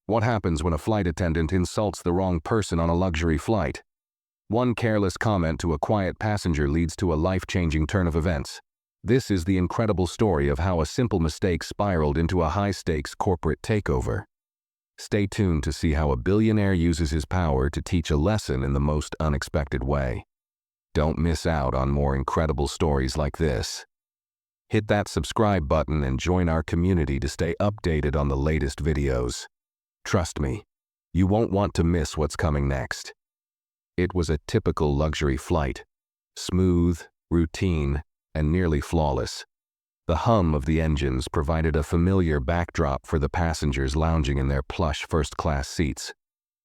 What happens when a flight attendant insults the wrong person on a luxury flight? One careless comment to a quiet passenger leads to a life-changing turn of events. This is the incredible story of how a simple mistake spiraled into a high-stakes corporate takeover. Stay tuned to see how a billionaire uses his power to teach a lesson in the most unexpected way. Don't miss out on more incredible stories like this. Hit that subscribe button and join our community to stay updated on the latest videos. Trust me, you won't want to miss what's coming next. It was a typical luxury flight, smooth, routine, and nearly flawless. The hum of the engines provided a familiar backdrop for the passengers lounging in their plush first-class seats.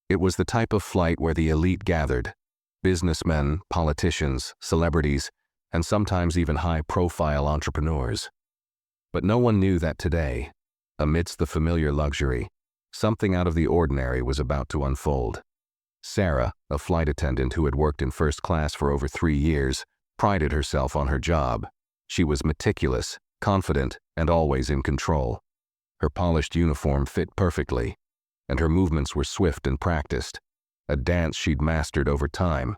It was the type of flight where the elite gathered: businessmen, politicians, celebrities, and sometimes even high-profile entrepreneurs. But no one knew that today, amidst the familiar luxury, something out of the ordinary was about to unfold. Sarah, a flight attendant who had worked in first class for over 3 years, prided herself on her job. She was meticulous, confident, and always in control. Her polished uniform fit perfectly, and her movements were swift and practiced, a dance she'd mastered over time.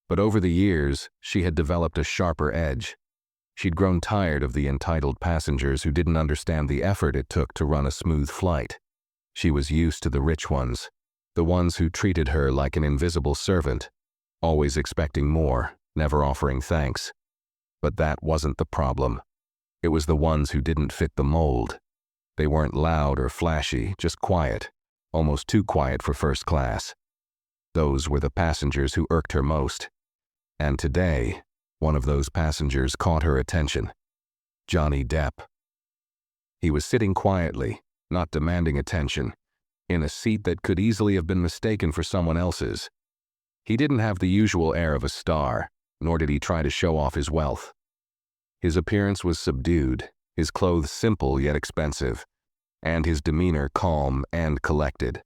But over the years, she had developed a sharper edge. She'd grown tired of the entitled passengers who didn't understand the effort it took to run a smooth flight. She was used to the rich ones, the ones who treated her like an invisible servant, always expecting more, never offering thanks. But that wasn't the problem. It was the ones who didn't fit the mold. They weren't loud or flashy, just quiet, almost too quiet for first class. Those were the passengers who irked her most. And today, one of those passengers caught her attention: Johnny Depp. He was sitting quietly, not demanding attention, in a seat that could easily have been mistaken for someone else's. He didn't have the usual air of a star, nor did he try to show off his wealth. His appearance was subdued, his clothes simple yet expensive, and his demeanor calm and collected.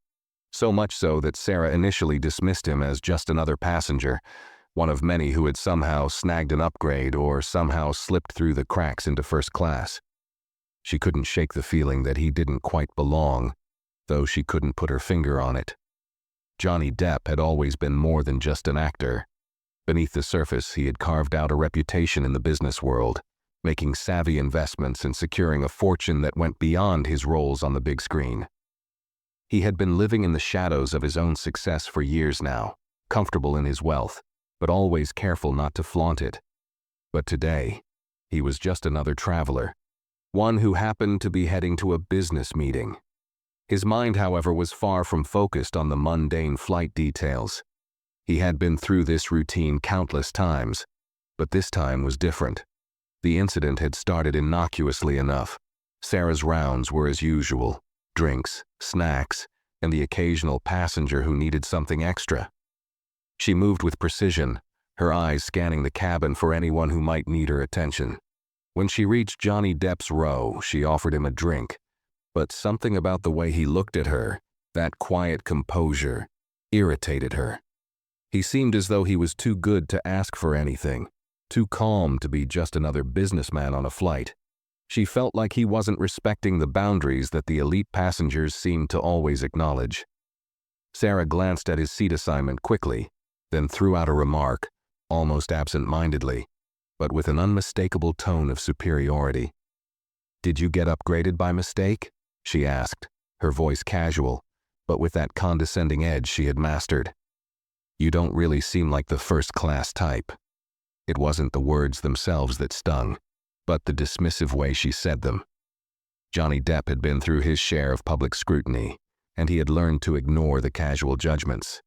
So much so that Sarah initially dismissed him as just another passenger, one of many who had somehow snagged an upgrade or somehow slipped through the cracks into first class. She couldn't shake the feeling that he didn't quite belong, though she couldn't put her finger on it. Johnny Depp had always been more than just an actor. Beneath the surface, he had carved out a reputation in the business world, making savvy investments and securing a fortune that went beyond his roles on the big screen. He had been living in the shadows of his own success for years now, comfortable in his wealth, but always careful not to flaunt it. But today, he was just another traveler, one who happened to be heading to a business meeting. His mind, however, was far from focused on the mundane flight details. He had been through this routine countless times, but this time was different. The incident had started innocuously enough. Sarah's rounds were as usual: drinks, snacks, and the occasional passenger who needed something extra. She moved with precision, her eyes scanning the cabin for anyone who might need her attention. When she reached Johnny Depp's row, she offered him a drink, but something about the way he looked at her, that quiet composure, irritated her. He seemed as though he was too good to ask for anything, too calm to be just another businessman on a flight. She felt like he wasn't respecting the boundaries that the elite passengers seemed to always acknowledge. Sarah glanced at his seat assignment quickly, then threw out a remark, almost absent-mindedly, but with an unmistakable tone of superiority. "Did you get upgraded by mistake?" she asked, her voice casual, but with that condescending edge she had mastered. "You don't really seem like the first-class type." It wasn't the words themselves that stung, but the dismissive way she said them. Johnny Depp had been through his share of public scrutiny, and he had learned to ignore the casual judgments.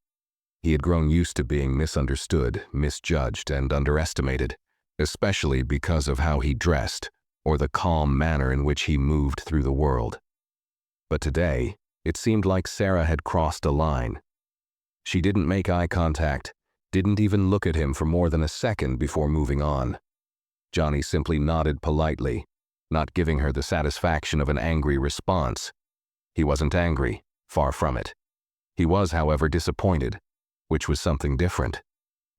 He had grown used to being misunderstood, misjudged, and underestimated, especially because of how he dressed or the calm manner in which he moved through the world. But today, it seemed like Sarah had crossed a line. She didn't make eye contact, didn't even look at him for more than a second before moving on. Johnny simply nodded politely, not giving her the satisfaction of an angry response. He wasn't angry, far from it. He was, however, disappointed, which was something different.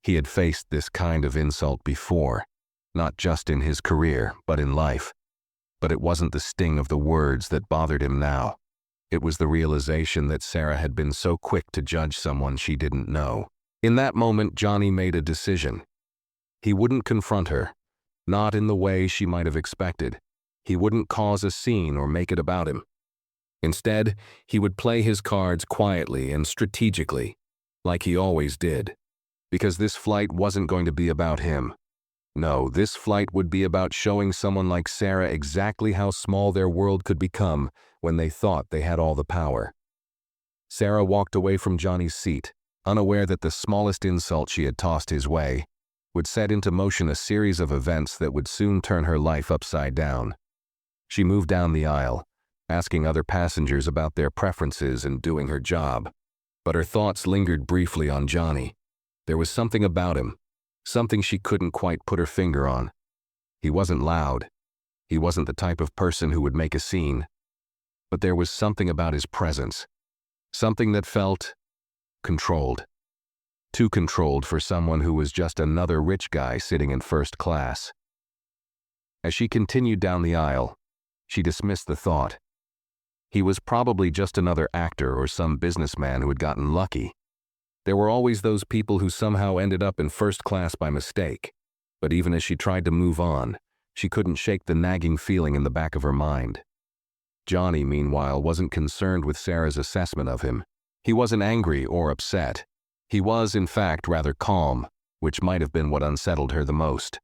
He had faced this kind of insult before, not just in his career, but in life. But it wasn't the sting of the words that bothered him now. It was the realization that Sarah had been so quick to judge someone she didn't know. In that moment, Johnny made a decision. He wouldn't confront her, not in the way she might have expected. He wouldn't cause a scene or make it about him. Instead, he would play his cards quietly and strategically, like he always did. Because this flight wasn't going to be about him. No, this flight would be about showing someone like Sarah exactly how small their world could become when they thought they had all the power. Sarah walked away from Johnny's seat, unaware that the smallest insult she had tossed his way would set into motion a series of events that would soon turn her life upside down. She moved down the aisle, asking other passengers about their preferences and doing her job. But her thoughts lingered briefly on Johnny. There was something about him, something she couldn't quite put her finger on. He wasn't loud. He wasn't the type of person who would make a scene. But there was something about his presence, something that felt controlled. Too controlled for someone who was just another rich guy sitting in first class. As she continued down the aisle, she dismissed the thought. He was probably just another actor or some businessman who had gotten lucky. There were always those people who somehow ended up in first class by mistake. But even as she tried to move on, she couldn't shake the nagging feeling in the back of her mind. Johnny, meanwhile, wasn't concerned with Sarah's assessment of him. He wasn't angry or upset. He was, in fact, rather calm, which might have been what unsettled her the most.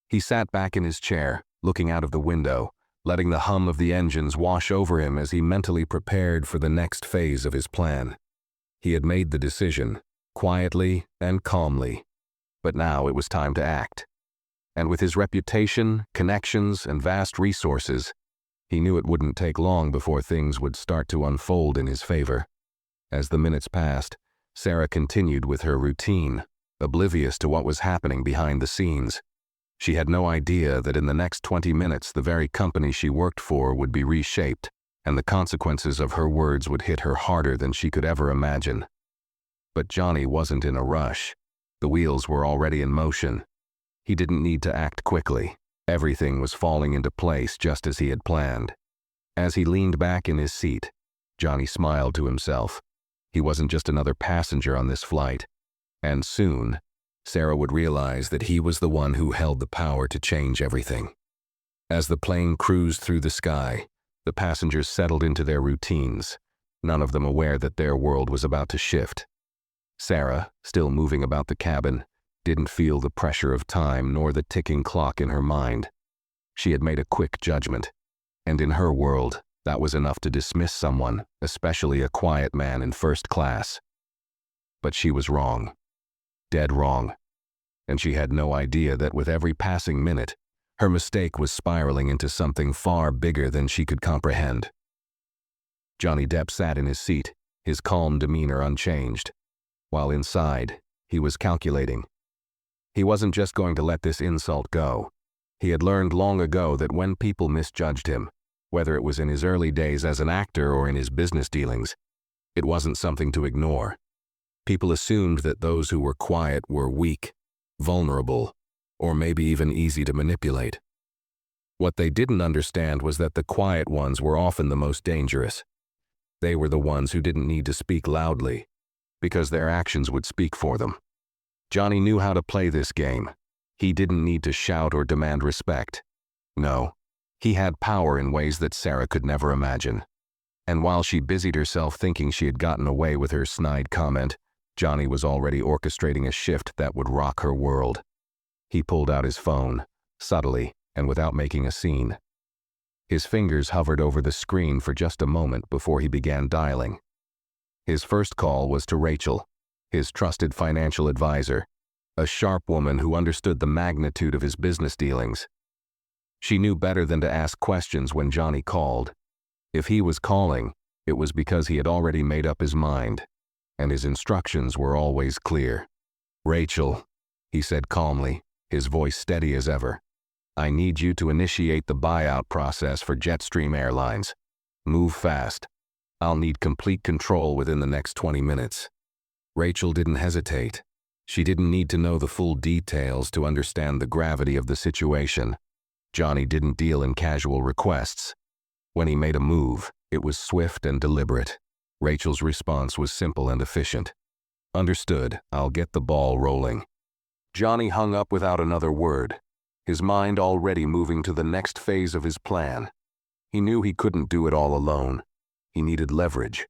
He sat back in his chair, looking out of the window, letting the hum of the engines wash over him as he mentally prepared for the next phase of his plan. He had made the decision, quietly and calmly, but now it was time to act. And with his reputation, connections, and vast resources, he knew it wouldn't take long before things would start to unfold in his favor. As the minutes passed, Sarah continued with her routine, oblivious to what was happening behind the scenes. She had no idea that in the next 20 minutes the very company she worked for would be reshaped, and the consequences of her words would hit her harder than she could ever imagine. But Johnny wasn't in a rush. The wheels were already in motion. He didn't need to act quickly. Everything was falling into place just as he had planned. As he leaned back in his seat, Johnny smiled to himself. He wasn't just another passenger on this flight. And soon, Sarah would realize that he was the one who held the power to change everything. As the plane cruised through the sky, the passengers settled into their routines, none of them aware that their world was about to shift. Sarah, still moving about the cabin, didn't feel the pressure of time nor the ticking clock in her mind. She had made a quick judgment, and in her world, that was enough to dismiss someone, especially a quiet man in first class. But she was wrong. Dead wrong. And she had no idea that with every passing minute, her mistake was spiraling into something far bigger than she could comprehend. Johnny Depp sat in his seat, his calm demeanor unchanged, while inside, he was calculating. He wasn't just going to let this insult go. He had learned long ago that when people misjudged him, whether it was in his early days as an actor or in his business dealings, it wasn't something to ignore. People assumed that those who were quiet were weak, vulnerable, or maybe even easy to manipulate. What they didn't understand was that the quiet ones were often the most dangerous. They were the ones who didn't need to speak loudly, because their actions would speak for them. Johnny knew how to play this game. He didn't need to shout or demand respect. No, he had power in ways that Sarah could never imagine. And while she busied herself thinking she had gotten away with her snide comment, Johnny was already orchestrating a shift that would rock her world. He pulled out his phone, subtly and without making a scene. His fingers hovered over the screen for just a moment before he began dialing. His first call was to Rachel, his trusted financial advisor, a sharp woman who understood the magnitude of his business dealings. She knew better than to ask questions when Johnny called. If he was calling, it was because he had already made up his mind, and his instructions were always clear. "Rachel," he said calmly, his voice steady as ever, "I need you to initiate the buyout process for Jetstream Airlines. Move fast. I'll need complete control within the next 20 minutes. Rachel didn't hesitate. She didn't need to know the full details to understand the gravity of the situation. Johnny didn't deal in casual requests. When he made a move, It was swift and deliberate. Rachel's response was simple and efficient. "Understood, I'll get the ball rolling." Johnny hung up without another word, his mind already moving to the next phase of his plan. He knew he couldn't do it all alone. He needed leverage.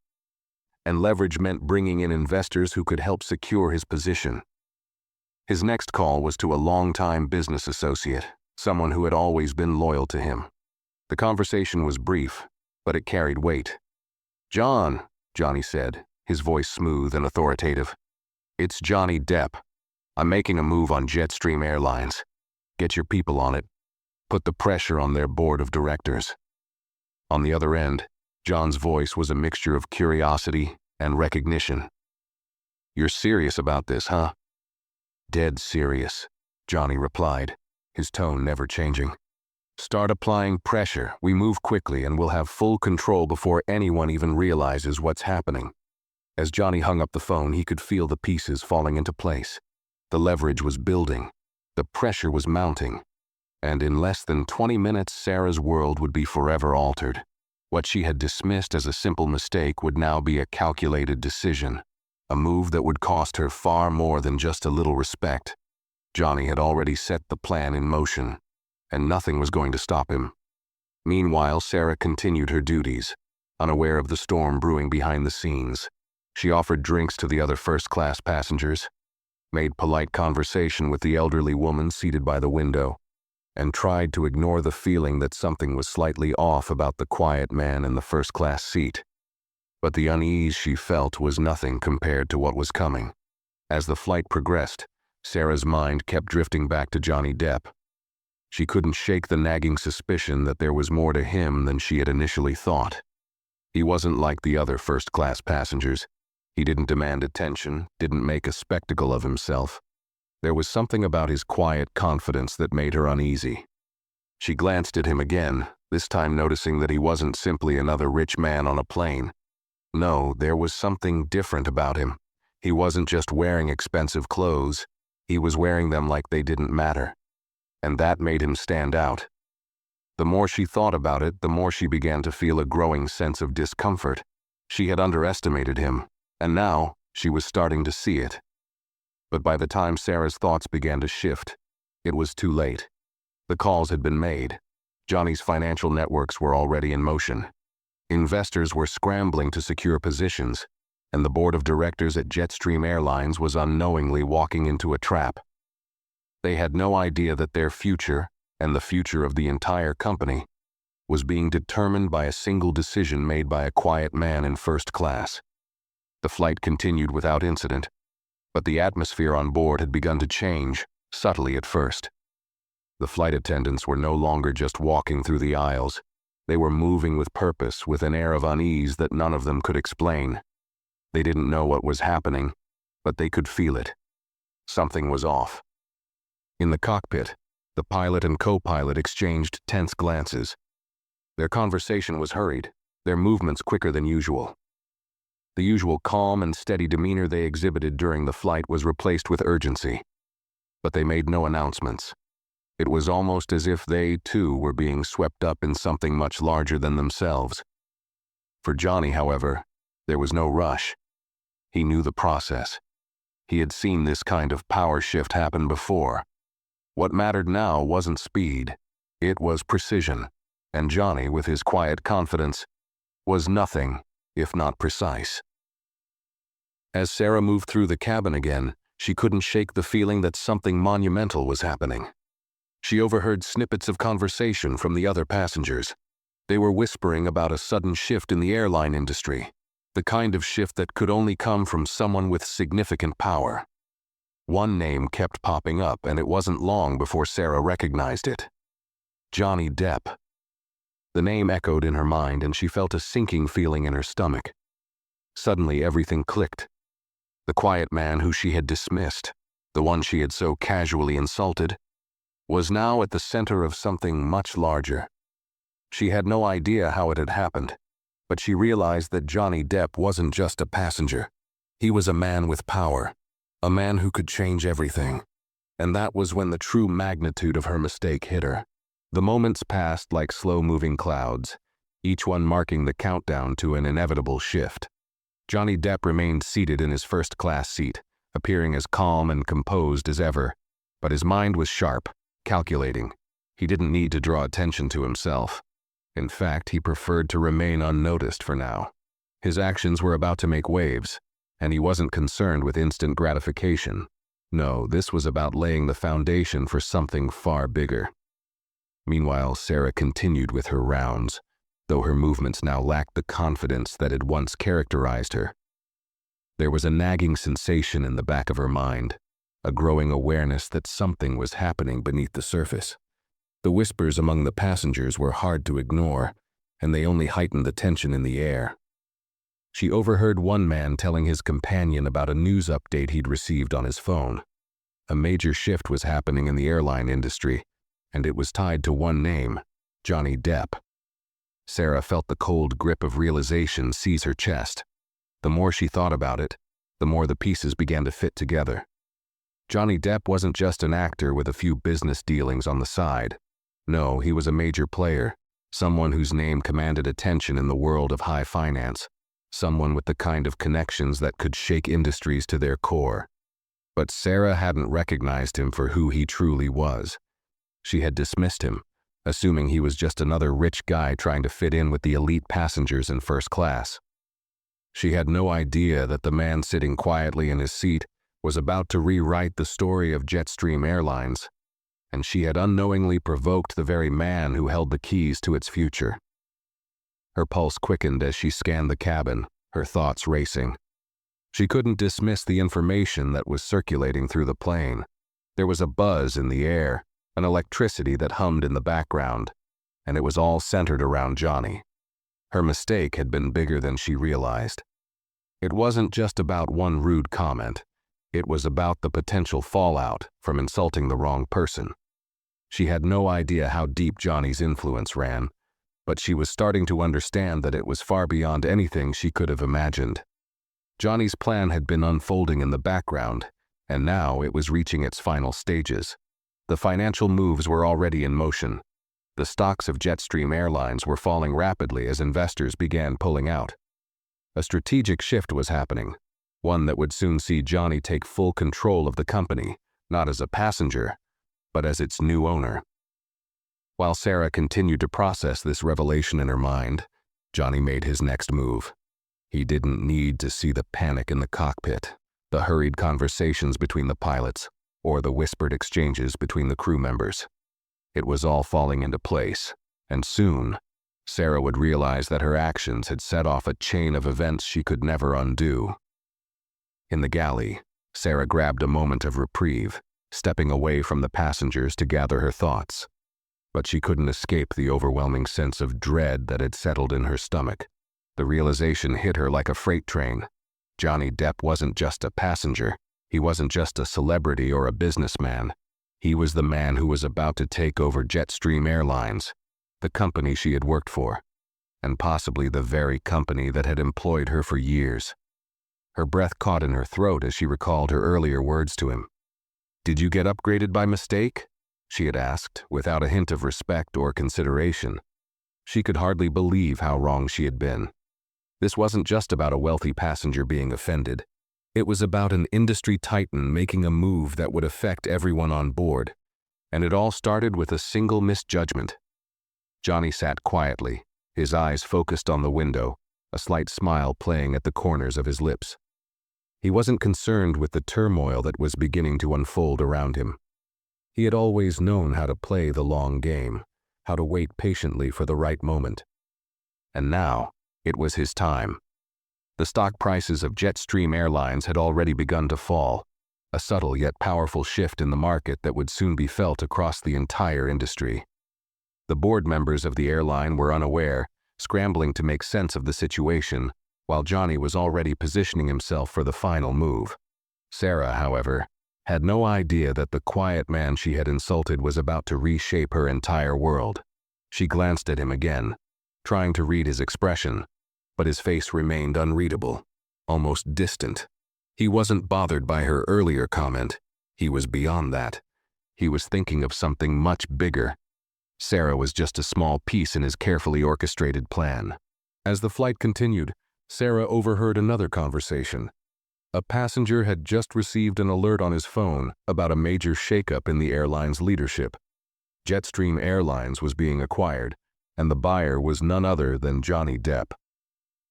And leverage meant bringing in investors who could help secure his position. His next call was to a longtime business associate, someone who had always been loyal to him. The conversation was brief, but it carried weight. "John," Johnny said, his voice smooth and authoritative. "It's Johnny Depp. I'm making a move on Jetstream Airlines. Get your people on it. Put the pressure on their board of directors." On the other end, John's voice was a mixture of curiosity and recognition. "You're serious about this, huh?" "Dead serious," Johnny replied, his tone never changing. "Start applying pressure. We move quickly and we'll have full control before anyone even realizes what's happening." As Johnny hung up the phone, he could feel the pieces falling into place. The leverage was building. The pressure was mounting. And in less than 20 minutes, Sarah's world would be forever altered. What she had dismissed as a simple mistake would now be a calculated decision, a move that would cost her far more than just a little respect. Johnny had already set the plan in motion, and nothing was going to stop him. Meanwhile, Sarah continued her duties, unaware of the storm brewing behind the scenes. She offered drinks to the other first-class passengers, made polite conversation with the elderly woman seated by the window, and tried to ignore the feeling that something was slightly off about the quiet man in the first-class seat. But the unease she felt was nothing compared to what was coming. As the flight progressed, Sarah's mind kept drifting back to Johnny Depp. She couldn't shake the nagging suspicion that there was more to him than she had initially thought. He wasn't like the other first-class passengers. He didn't demand attention, didn't make a spectacle of himself. There was something about his quiet confidence that made her uneasy. She glanced at him again, this time noticing that he wasn't simply another rich man on a plane. No, there was something different about him. He wasn't just wearing expensive clothes, he was wearing them like they didn't matter. And that made him stand out. The more she thought about it, the more she began to feel a growing sense of discomfort. She had underestimated him, and now she was starting to see it. But by the time Sarah's thoughts began to shift, it was too late. The calls had been made. Johnny's financial networks were already in motion. Investors were scrambling to secure positions, and the board of directors at Jetstream Airlines was unknowingly walking into a trap. They had no idea that their future, and the future of the entire company, was being determined by a single decision made by a quiet man in first class. The flight continued without incident, but the atmosphere on board had begun to change, subtly at first. The flight attendants were no longer just walking through the aisles. They were moving with purpose, with an air of unease that none of them could explain. They didn't know what was happening, but they could feel it. Something was off. In the cockpit, the pilot and co-pilot exchanged tense glances. Their conversation was hurried, their movements quicker than usual. The usual calm and steady demeanor they exhibited during the flight was replaced with urgency. But they made no announcements. It was almost as if they, too, were being swept up in something much larger than themselves. For Johnny, however, there was no rush. He knew the process. He had seen this kind of power shift happen before. What mattered now wasn't speed, it was precision, and Johnny, with his quiet confidence, was nothing if not precise. As Sarah moved through the cabin again, she couldn't shake the feeling that something monumental was happening. She overheard snippets of conversation from the other passengers. They were whispering about a sudden shift in the airline industry, the kind of shift that could only come from someone with significant power. One name kept popping up, and it wasn't long before Sarah recognized it. Johnny Depp. The name echoed in her mind, and she felt a sinking feeling in her stomach. Suddenly, everything clicked. The quiet man who she had dismissed, the one she had so casually insulted, was now at the center of something much larger. She had no idea how it had happened, but she realized that Johnny Depp wasn't just a passenger. He was a man with power, a man who could change everything. And that was when the true magnitude of her mistake hit her. The moments passed like slow-moving clouds, each one marking the countdown to an inevitable shift. Johnny Depp remained seated in his first-class seat, appearing as calm and composed as ever, but his mind was sharp, calculating. He didn't need to draw attention to himself. In fact, he preferred to remain unnoticed for now. His actions were about to make waves, and he wasn't concerned with instant gratification. No, this was about laying the foundation for something far bigger. Meanwhile, Sarah continued with her rounds, though her movements now lacked the confidence that had once characterized her. There was a nagging sensation in the back of her mind, a growing awareness that something was happening beneath the surface. The whispers among the passengers were hard to ignore, and they only heightened the tension in the air. She overheard one man telling his companion about a news update he'd received on his phone. A major shift was happening in the airline industry, and it was tied to one name, Johnny Depp. Sarah felt the cold grip of realization seize her chest. The more she thought about it, the more the pieces began to fit together. Johnny Depp wasn't just an actor with a few business dealings on the side. No, he was a major player, someone whose name commanded attention in the world of high finance, someone with the kind of connections that could shake industries to their core. But Sarah hadn't recognized him for who he truly was. She had dismissed him, assuming he was just another rich guy trying to fit in with the elite passengers in first class. She had no idea that the man sitting quietly in his seat was about to rewrite the story of Jetstream Airlines, and she had unknowingly provoked the very man who held the keys to its future. Her pulse quickened as she scanned the cabin, her thoughts racing. She couldn't dismiss the information that was circulating through the plane. There was a buzz in the air, an electricity that hummed in the background, and it was all centered around Johnny. Her mistake had been bigger than she realized. It wasn't just about one rude comment. It was about the potential fallout from insulting the wrong person. She had no idea how deep Johnny's influence ran, but she was starting to understand that it was far beyond anything she could have imagined. Johnny's plan had been unfolding in the background, and now it was reaching its final stages. The financial moves were already in motion. The stocks of Jetstream Airlines were falling rapidly as investors began pulling out. A strategic shift was happening, one that would soon see Johnny take full control of the company, not as a passenger, but as its new owner. While Sarah continued to process this revelation in her mind, Johnny made his next move. He didn't need to see the panic in the cockpit, the hurried conversations between the pilots, or the whispered exchanges between the crew members. It was all falling into place, and soon, Sarah would realize that her actions had set off a chain of events she could never undo. In the galley, Sarah grabbed a moment of reprieve, stepping away from the passengers to gather her thoughts. But she couldn't escape the overwhelming sense of dread that had settled in her stomach. The realization hit her like a freight train. Johnny Depp wasn't just a passenger. He wasn't just a celebrity or a businessman. He was the man who was about to take over Jetstream Airlines, the company she had worked for, and possibly the very company that had employed her for years. Her breath caught in her throat as she recalled her earlier words to him. "Did you get upgraded by mistake?" she had asked, without a hint of respect or consideration. She could hardly believe how wrong she had been. This wasn't just about a wealthy passenger being offended. It was about an industry titan making a move that would affect everyone on board, and it all started with a single misjudgment. Johnny sat quietly, his eyes focused on the window, a slight smile playing at the corners of his lips. He wasn't concerned with the turmoil that was beginning to unfold around him. He had always known how to play the long game, how to wait patiently for the right moment. And now, it was his time. The stock prices of Jetstream Airlines had already begun to fall, a subtle yet powerful shift in the market that would soon be felt across the entire industry. The board members of the airline were unaware, scrambling to make sense of the situation, while Johnny was already positioning himself for the final move. Sarah, however, had no idea that the quiet man she had insulted was about to reshape her entire world. She glanced at him again, trying to read his expression, but his face remained unreadable, almost distant. He wasn't bothered by her earlier comment. He was beyond that. He was thinking of something much bigger. Sarah was just a small piece in his carefully orchestrated plan. As the flight continued, Sarah overheard another conversation. A passenger had just received an alert on his phone about a major shakeup in the airline's leadership. Jetstream Airlines was being acquired, and the buyer was none other than Johnny Depp.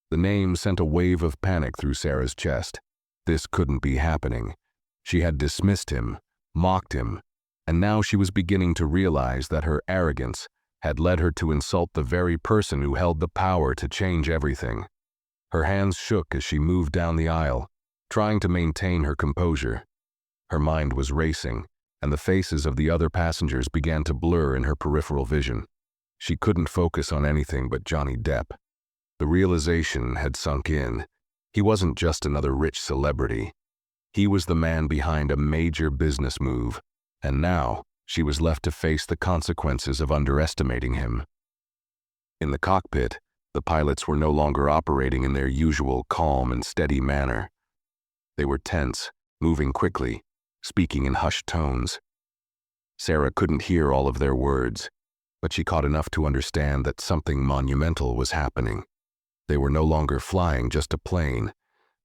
The name sent a wave of panic through Sarah's chest. This couldn't be happening. She had dismissed him, mocked him, and now she was beginning to realize that her arrogance had led her to insult the very person who held the power to change everything. Her hands shook as she moved down the aisle, trying to maintain her composure. Her mind was racing, and the faces of the other passengers began to blur in her peripheral vision. She couldn't focus on anything but Johnny Depp. The realization had sunk in. He wasn't just another rich celebrity. He was the man behind a major business move, and now she was left to face the consequences of underestimating him. In the cockpit, the pilots were no longer operating in their usual calm and steady manner. They were tense, moving quickly, speaking in hushed tones. Sarah couldn't hear all of their words, but she caught enough to understand that something monumental was happening. They were no longer flying just a plane.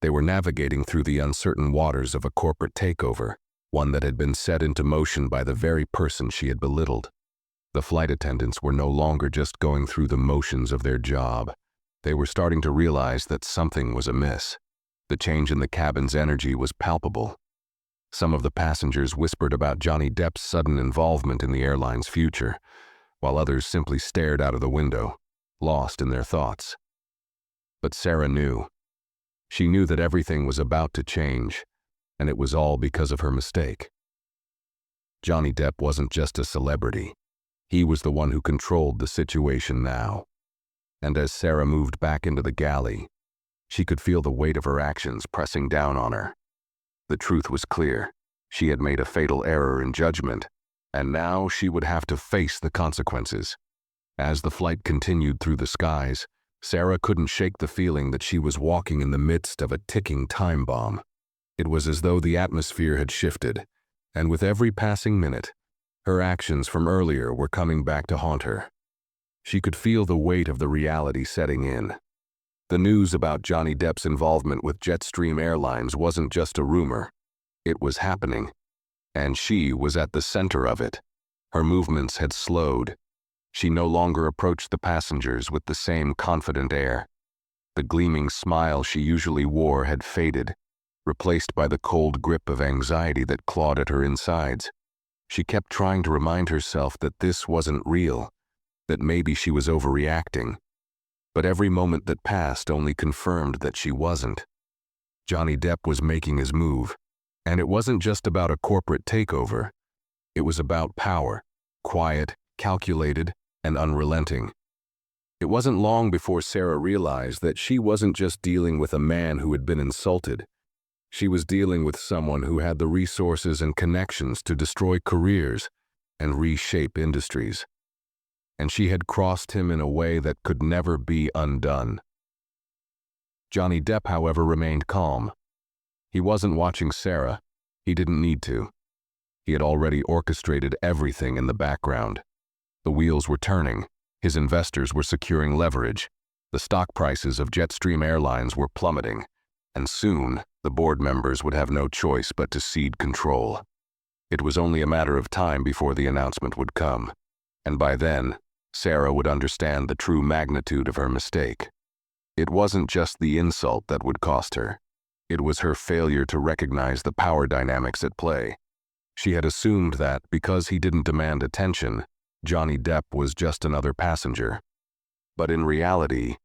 They were navigating through the uncertain waters of a corporate takeover, one that had been set into motion by the very person she had belittled. The flight attendants were no longer just going through the motions of their job. They were starting to realize that something was amiss. The change in the cabin's energy was palpable. Some of the passengers whispered about Johnny Depp's sudden involvement in the airline's future, while others simply stared out of the window, lost in their thoughts. But Sarah knew. She knew that everything was about to change, and it was all because of her mistake. Johnny Depp wasn't just a celebrity. He was the one who controlled the situation now. And as Sarah moved back into the galley, she could feel the weight of her actions pressing down on her. The truth was clear. She had made a fatal error in judgment, and now she would have to face the consequences. As the flight continued through the skies, Sarah couldn't shake the feeling that she was walking in the midst of a ticking time bomb. It was as though the atmosphere had shifted, and with every passing minute, her actions from earlier were coming back to haunt her. She could feel the weight of the reality setting in. The news about Johnny Depp's involvement with Jetstream Airlines wasn't just a rumor. It was happening, and she was at the center of it. Her movements had slowed. She no longer approached the passengers with the same confident air. The gleaming smile she usually wore had faded, replaced by the cold grip of anxiety that clawed at her insides. She kept trying to remind herself that this wasn't real, that maybe she was overreacting. But every moment that passed only confirmed that she wasn't. Johnny Depp was making his move, and it wasn't just about a corporate takeover. It was about power, quiet, calculated, and unrelenting. It wasn't long before Sarah realized that she wasn't just dealing with a man who had been insulted. She was dealing with someone who had the resources and connections to destroy careers and reshape industries. And she had crossed him in a way that could never be undone. Johnny Depp, however, remained calm. He wasn't watching Sarah. He didn't need to. He had already orchestrated everything in the background. The wheels were turning. His investors were securing leverage. The stock prices of Jetstream Airlines were plummeting. And soon, the board members would have no choice but to cede control. It was only a matter of time before the announcement would come. And by then, Sarah would understand the true magnitude of her mistake. It wasn't just the insult that would cost her. It was her failure to recognize the power dynamics at play. She had assumed that because he didn't demand attention, Johnny Depp was just another passenger. But in reality,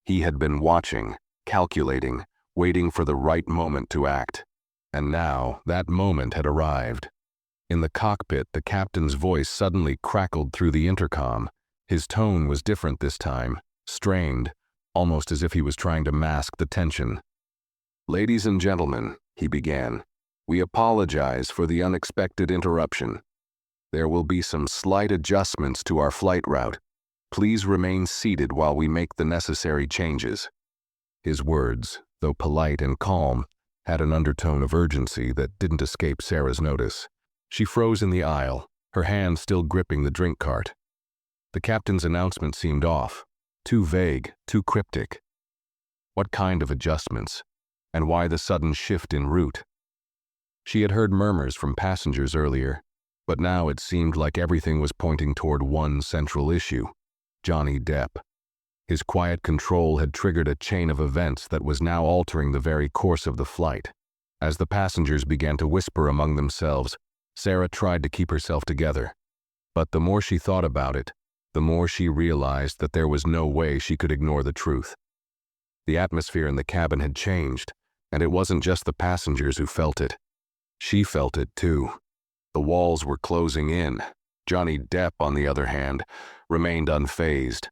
he had been watching, calculating, waiting for the right moment to act. And now, that moment had arrived. In the cockpit, the captain's voice suddenly crackled through the intercom. His tone was different this time, strained, almost as if he was trying to mask the tension. "Ladies and gentlemen," he began, "we apologize for the unexpected interruption. There will be some slight adjustments to our flight route. Please remain seated while we make the necessary changes." His words, though polite and calm, had an undertone of urgency that didn't escape Sarah's notice. She froze in the aisle, her hand still gripping the drink cart. The captain's announcement seemed off, too vague, too cryptic. What kind of adjustments? And why the sudden shift in route? She had heard murmurs from passengers earlier, but now it seemed like everything was pointing toward one central issue: Johnny Depp. His quiet control had triggered a chain of events that was now altering the very course of the flight. As the passengers began to whisper among themselves, Sarah tried to keep herself together. But the more she thought about it, the more she realized that there was no way she could ignore the truth. The atmosphere in the cabin had changed, and it wasn't just the passengers who felt it. She felt it too. The walls were closing in. Johnny Depp, on the other hand, remained unfazed.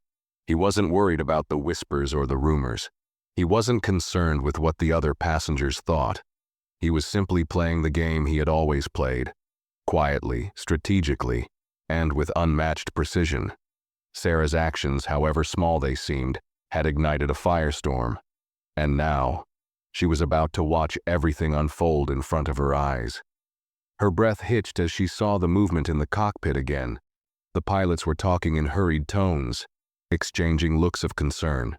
He wasn't worried about the whispers or the rumors. He wasn't concerned with what the other passengers thought. He was simply playing the game he had always played, quietly, strategically, and with unmatched precision. Sarah's actions, however small they seemed, had ignited a firestorm. And now, she was about to watch everything unfold in front of her eyes. Her breath hitched as she saw the movement in the cockpit again. The pilots were talking in hurried tones, exchanging looks of concern.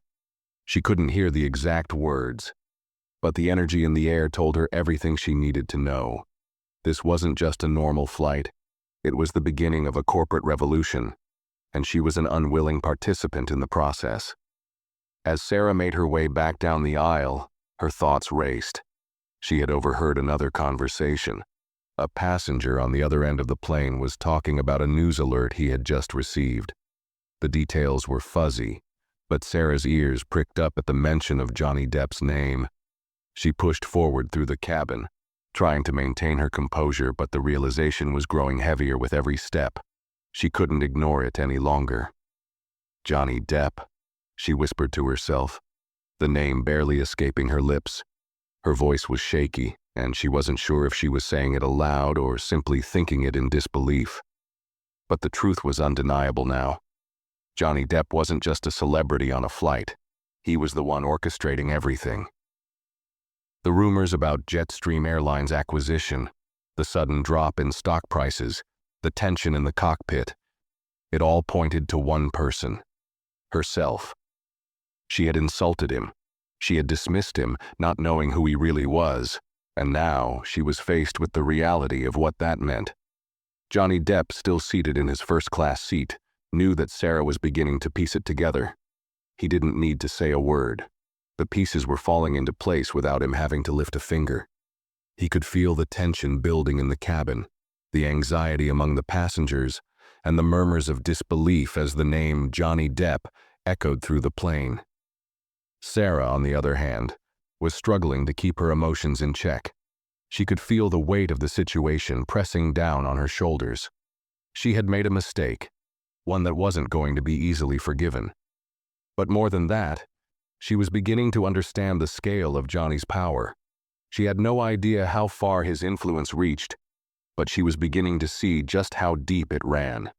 She couldn't hear the exact words, but the energy in the air told her everything she needed to know. This wasn't just a normal flight. It was the beginning of a corporate revolution, and she was an unwilling participant in the process. As Sarah made her way back down the aisle, her thoughts raced. She had overheard another conversation. A passenger on the other end of the plane was talking about a news alert he had just received. The details were fuzzy, but Sarah's ears pricked up at the mention of Johnny Depp's name. She pushed forward through the cabin, trying to maintain her composure, but the realization was growing heavier with every step. She couldn't ignore it any longer. Johnny Depp, she whispered to herself, the name barely escaping her lips. Her voice was shaky, and she wasn't sure if she was saying it aloud or simply thinking it in disbelief. But the truth was undeniable now. Johnny Depp wasn't just a celebrity on a flight. He was the one orchestrating everything. The rumors about Jetstream Airlines' acquisition, the sudden drop in stock prices, the tension in the cockpit, it all pointed to one person: herself. She had insulted him. She had dismissed him, not knowing who he really was, and now she was faced with the reality of what that meant. Johnny Depp, still seated in his first-class seat, knew that Sarah was beginning to piece it together. He didn't need to say a word. The pieces were falling into place without him having to lift a finger. He could feel the tension building in the cabin, the anxiety among the passengers, and the murmurs of disbelief as the name Johnny Depp echoed through the plane. Sarah, on the other hand, was struggling to keep her emotions in check. She could feel the weight of the situation pressing down on her shoulders. She had made a mistake, one that wasn't going to be easily forgiven. But more than that, she was beginning to understand the scale of Johnny's power. She had no idea how far his influence reached, but she was beginning to see just how deep it ran.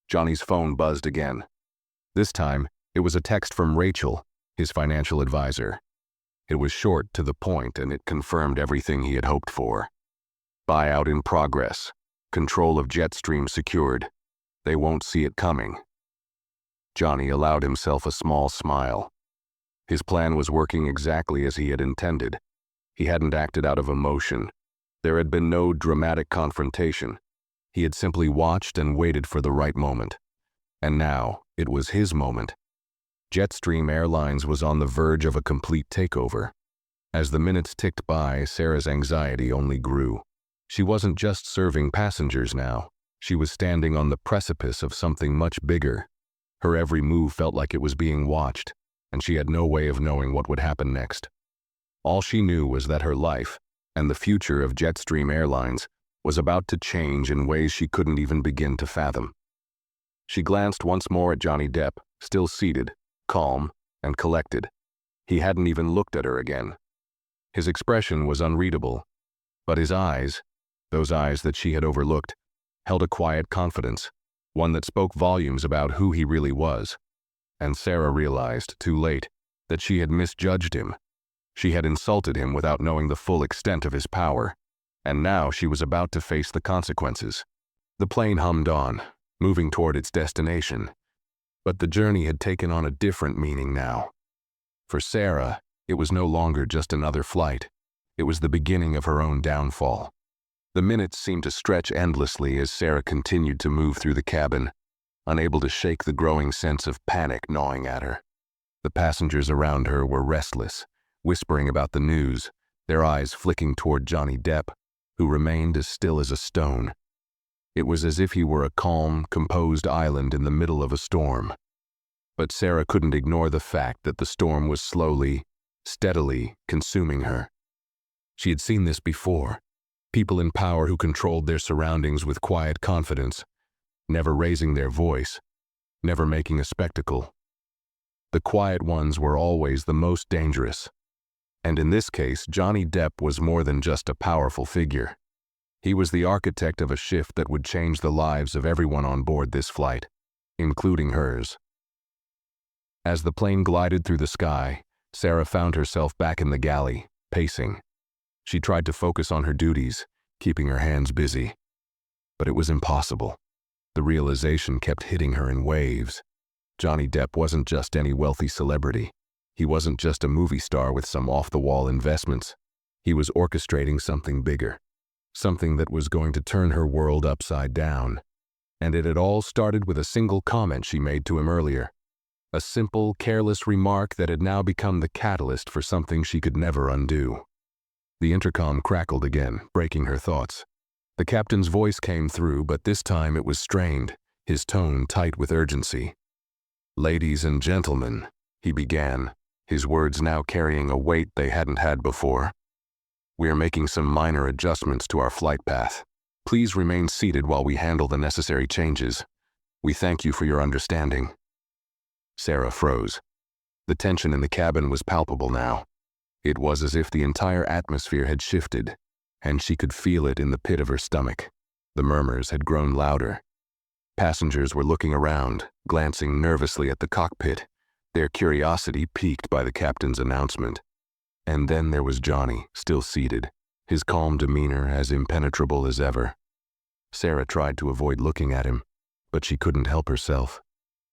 Johnny's phone buzzed again. This time, it was a text from Rachel, his financial advisor. It was short, to the point, and it confirmed everything he had hoped for. Buyout in progress. Control of Jetstream secured. They won't see it coming. Johnny allowed himself a small smile. His plan was working exactly as he had intended. He hadn't acted out of emotion. There had been no dramatic confrontation. He had simply watched and waited for the right moment. And now, it was his moment. Jetstream Airlines was on the verge of a complete takeover. As the minutes ticked by, Sarah's anxiety only grew. She wasn't just serving passengers now. She was standing on the precipice of something much bigger. Her every move felt like it was being watched, and she had no way of knowing what would happen next. All she knew was that her life, and the future of Jetstream Airlines, was about to change in ways she couldn't even begin to fathom. She glanced once more at Johnny Depp, still seated, calm, and collected. He hadn't even looked at her again. His expression was unreadable, but his eyes, those eyes that she had overlooked, held a quiet confidence, one that spoke volumes about who he really was. And Sarah realized, too late, that she had misjudged him. She had insulted him without knowing the full extent of his power, and now she was about to face the consequences. The plane hummed on, moving toward its destination. But the journey had taken on a different meaning now. For Sarah, it was no longer just another flight. It was the beginning of her own downfall. The minutes seemed to stretch endlessly as Sarah continued to move through the cabin, unable to shake the growing sense of panic gnawing at her. The passengers around her were restless, whispering about the news, their eyes flicking toward Johnny Depp, who remained as still as a stone. It was as if he were a calm, composed island in the middle of a storm. But Sarah couldn't ignore the fact that the storm was slowly, steadily consuming her. She had seen this before. People in power who controlled their surroundings with quiet confidence, never raising their voice, never making a spectacle. The quiet ones were always the most dangerous. And in this case, Johnny Depp was more than just a powerful figure. He was the architect of a shift that would change the lives of everyone on board this flight, including hers. As the plane glided through the sky, Sarah found herself back in the galley, pacing. She tried to focus on her duties, keeping her hands busy. But it was impossible. The realization kept hitting her in waves. Johnny Depp wasn't just any wealthy celebrity. He wasn't just a movie star with some off-the-wall investments. He was orchestrating something bigger, something that was going to turn her world upside down. And it had all started with a single comment she made to him earlier. A simple, careless remark that had now become the catalyst for something she could never undo. The intercom crackled again, breaking her thoughts. The captain's voice came through, but this time it was strained, his tone tight with urgency. "Ladies and gentlemen," he began, his words now carrying a weight they hadn't had before. "We are making some minor adjustments to our flight path. Please remain seated while we handle the necessary changes. We thank you for your understanding." Sarah froze. The tension in the cabin was palpable now. It was as if the entire atmosphere had shifted, and she could feel it in the pit of her stomach. The murmurs had grown louder. Passengers were looking around, glancing nervously at the cockpit, their curiosity piqued by the captain's announcement. And then there was Johnny, still seated, his calm demeanor as impenetrable as ever. Sarah tried to avoid looking at him, but she couldn't help herself.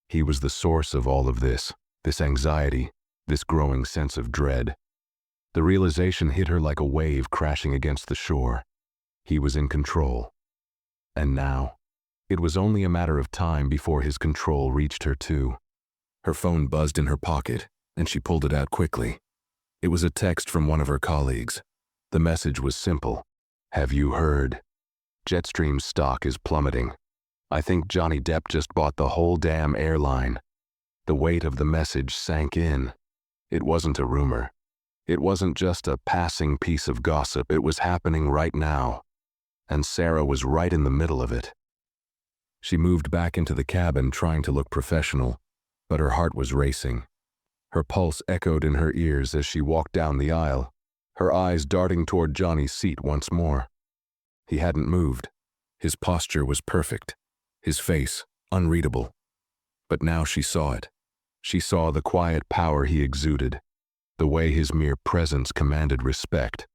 He was the source of all of this anxiety, this growing sense of dread. The realization hit her like a wave crashing against the shore. He was in control. And now, it was only a matter of time before his control reached her too. Her phone buzzed in her pocket, and she pulled it out quickly. It was a text from one of her colleagues. The message was simple. "Have you heard? Jetstream's stock is plummeting. I think Johnny Depp just bought the whole damn airline." The weight of the message sank in. It wasn't a rumor. It wasn't just a passing piece of gossip. It was happening right now. And Sarah was right in the middle of it. She moved back into the cabin trying to look professional, but her heart was racing. Her pulse echoed in her ears as she walked down the aisle, her eyes darting toward Johnny's seat once more. He hadn't moved. His posture was perfect, his face unreadable. But now she saw it. She saw the quiet power he exuded, the way his mere presence commanded respect,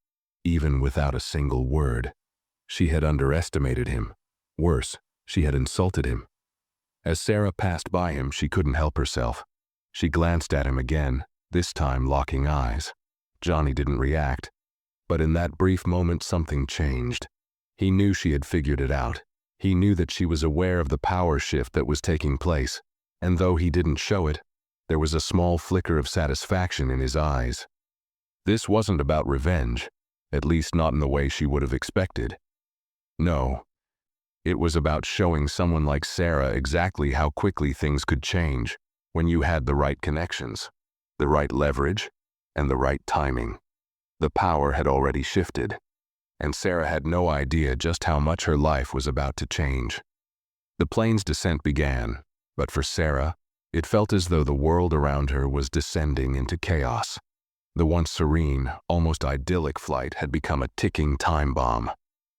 even without a single word. She had underestimated him. Worse, she had insulted him. As Sarah passed by him, she couldn't help herself. She glanced at him again, this time locking eyes. Johnny didn't react. But in that brief moment, something changed. He knew she had figured it out. He knew that she was aware of the power shift that was taking place, and though he didn't show it, there was a small flicker of satisfaction in his eyes. This wasn't about revenge, at least not in the way she would have expected. No, it was about showing someone like Sarah exactly how quickly things could change when you had the right connections, the right leverage, and the right timing. The power had already shifted, and Sarah had no idea just how much her life was about to change. The plane's descent began, but for Sarah, it felt as though the world around her was descending into chaos. The once serene, almost idyllic flight had become a ticking time bomb.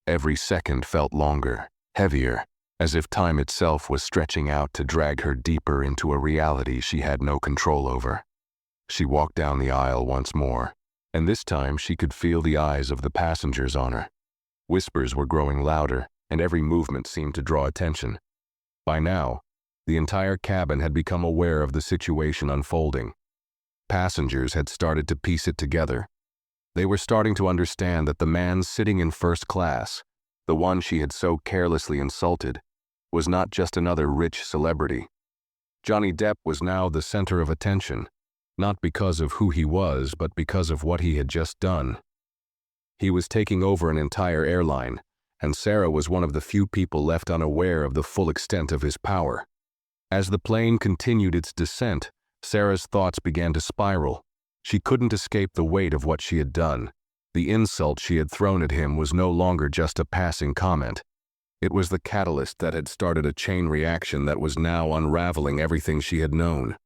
Every second felt longer, heavier, as if time itself was stretching out to drag her deeper into a reality she had no control over. She walked down the aisle once more, and this time she could feel the eyes of the passengers on her. Whispers were growing louder, and every movement seemed to draw attention. By now, the entire cabin had become aware of the situation unfolding. Passengers had started to piece it together. They were starting to understand that the man sitting in first class, the one she had so carelessly insulted, was not just another rich celebrity. Johnny Depp was now the center of attention, not because of who he was, but because of what he had just done. He was taking over an entire airline, and Sarah was one of the few people left unaware of the full extent of his power. As the plane continued its descent, Sarah's thoughts began to spiral. She couldn't escape the weight of what she had done. The insult she had thrown at him was no longer just a passing comment. It was the catalyst that had started a chain reaction that was now unraveling everything she had known.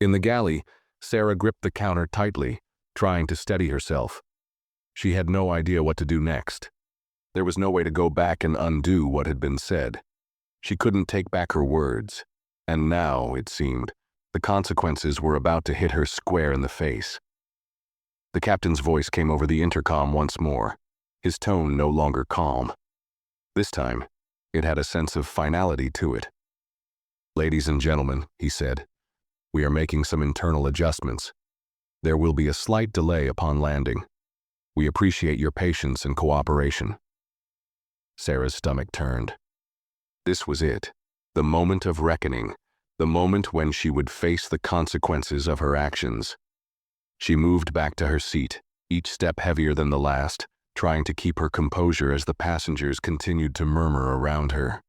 In the galley, Sarah gripped the counter tightly, trying to steady herself. She had no idea what to do next. There was no way to go back and undo what had been said. She couldn't take back her words, and now, it seemed, the consequences were about to hit her square in the face. The captain's voice came over the intercom once more, his tone no longer calm. This time, it had a sense of finality to it. "Ladies and gentlemen," he said, "we are making some internal adjustments. There will be a slight delay upon landing. We appreciate your patience and cooperation." Sarah's stomach turned. This was it, the moment of reckoning, the moment when she would face the consequences of her actions. She moved back to her seat, each step heavier than the last, trying to keep her composure as the passengers continued to murmur around her.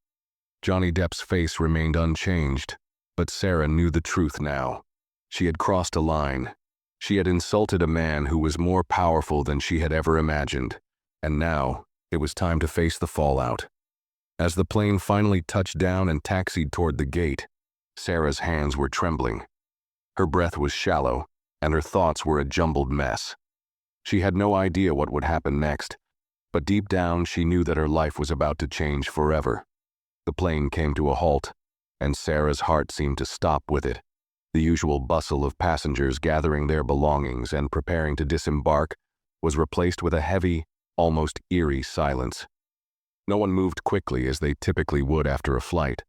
Johnny Depp's face remained unchanged, but Sarah knew the truth now. She had crossed a line. She had insulted a man who was more powerful than she had ever imagined, and now it was time to face the fallout. As the plane finally touched down and taxied toward the gate, Sarah's hands were trembling. Her breath was shallow, and her thoughts were a jumbled mess. She had no idea what would happen next, but deep down she knew that her life was about to change forever. The plane came to a halt, and Sarah's heart seemed to stop with it. The usual bustle of passengers gathering their belongings and preparing to disembark was replaced with a heavy, almost eerie silence. No one moved quickly as they typically would after a flight.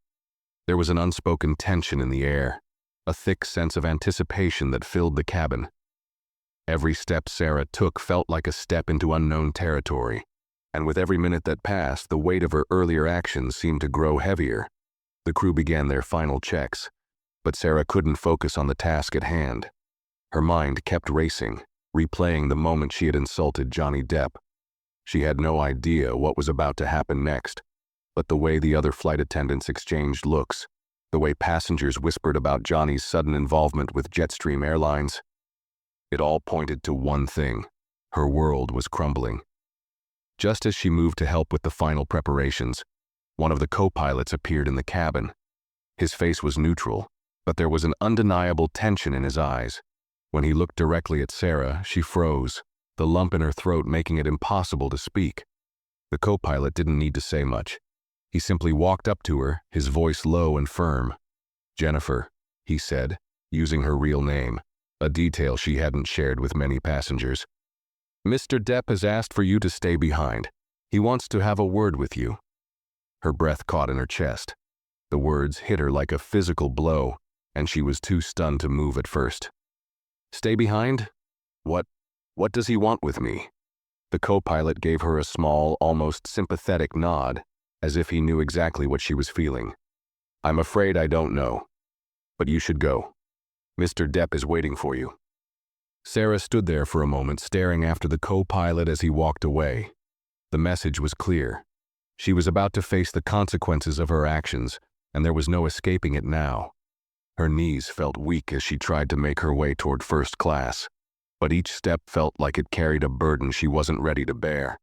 There was an unspoken tension in the air, a thick sense of anticipation that filled the cabin. Every step Sarah took felt like a step into unknown territory, and with every minute that passed, the weight of her earlier actions seemed to grow heavier. The crew began their final checks, but Sarah couldn't focus on the task at hand. Her mind kept racing, replaying the moment she had insulted Johnny Depp. She had no idea what was about to happen next, but the way the other flight attendants exchanged looks, the way passengers whispered about Johnny's sudden involvement with Jetstream Airlines, it all pointed to one thing: her world was crumbling. Just as she moved to help with the final preparations, one of the co-pilots appeared in the cabin. His face was neutral, but there was an undeniable tension in his eyes. When he looked directly at Sarah, she froze, the lump in her throat making it impossible to speak. The co-pilot didn't need to say much. He simply walked up to her, his voice low and firm. "Jennifer," he said, using her real name, a detail she hadn't shared with many passengers. "Mr. Depp has asked for you to stay behind. He wants to have a word with you." Her breath caught in her chest. The words hit her like a physical blow, and she was too stunned to move at first. "Stay behind? What does he want with me?" The co-pilot gave her a small, almost sympathetic nod, as if he knew exactly what she was feeling. "I'm afraid I don't know. But you should go. Mr. Depp is waiting for you." Sarah stood there for a moment, staring after the co-pilot as he walked away. The message was clear. She was about to face the consequences of her actions, and there was no escaping it now. Her knees felt weak as she tried to make her way toward first class, but each step felt like it carried a burden she wasn't ready to bear.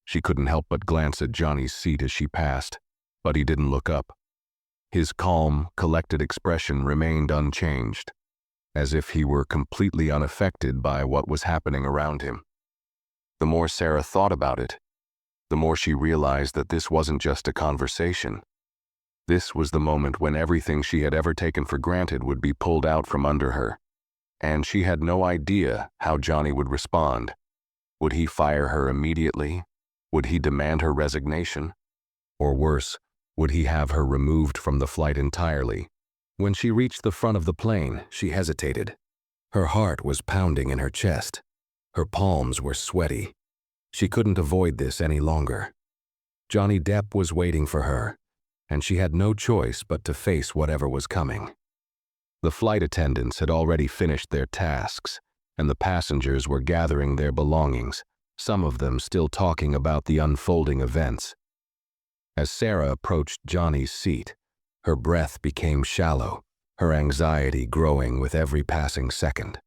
She couldn't help but glance at Johnny's seat as she passed, but he didn't look up. His calm, collected expression remained unchanged, as if he were completely unaffected by what was happening around him. The more Sarah thought about it, the more she realized that this wasn't just a conversation. This was the moment when everything she had ever taken for granted would be pulled out from under her, and she had no idea how Johnny would respond. Would he fire her immediately? Would he demand her resignation? Or worse, Would he have her removed from the flight entirely? When she reached the front of the plane, she hesitated. Her heart was pounding in her chest. Her palms were sweaty. She couldn't avoid this any longer. Johnny Depp was waiting for her, and she had no choice but to face whatever was coming. The flight attendants had already finished their tasks, and the passengers were gathering their belongings, some of them still talking about the unfolding events. As Sarah approached Johnny's seat, her breath became shallow, her anxiety growing with every passing second.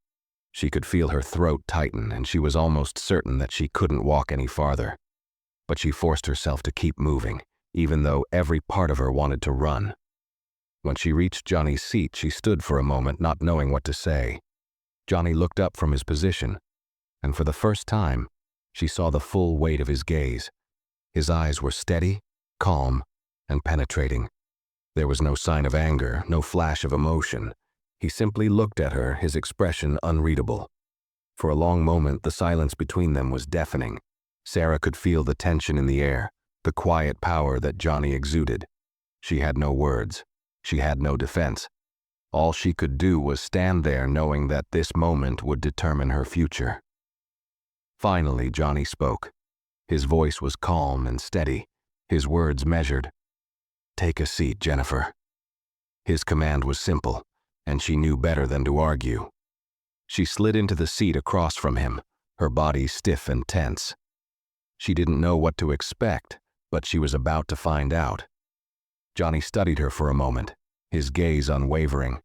She could feel her throat tighten, and she was almost certain that she couldn't walk any farther. But she forced herself to keep moving, even though every part of her wanted to run. When she reached Johnny's seat, she stood for a moment, not knowing what to say. Johnny looked up from his position, and for the first time, she saw the full weight of his gaze. His eyes were steady, calm, and penetrating. There was no sign of anger, no flash of emotion. He simply looked at her, his expression unreadable. For a long moment, the silence between them was deafening. Sarah could feel the tension in the air, the quiet power that Johnny exuded. She had no words. She had no defense. All she could do was stand there, knowing that this moment would determine her future. Finally, Johnny spoke. His voice was calm and steady, his words measured. "Take a seat, Jennifer." His command was simple, and she knew better than to argue. She slid into the seat across from him, her body stiff and tense. She didn't know what to expect, but she was about to find out. Johnny studied her for a moment, his gaze unwavering.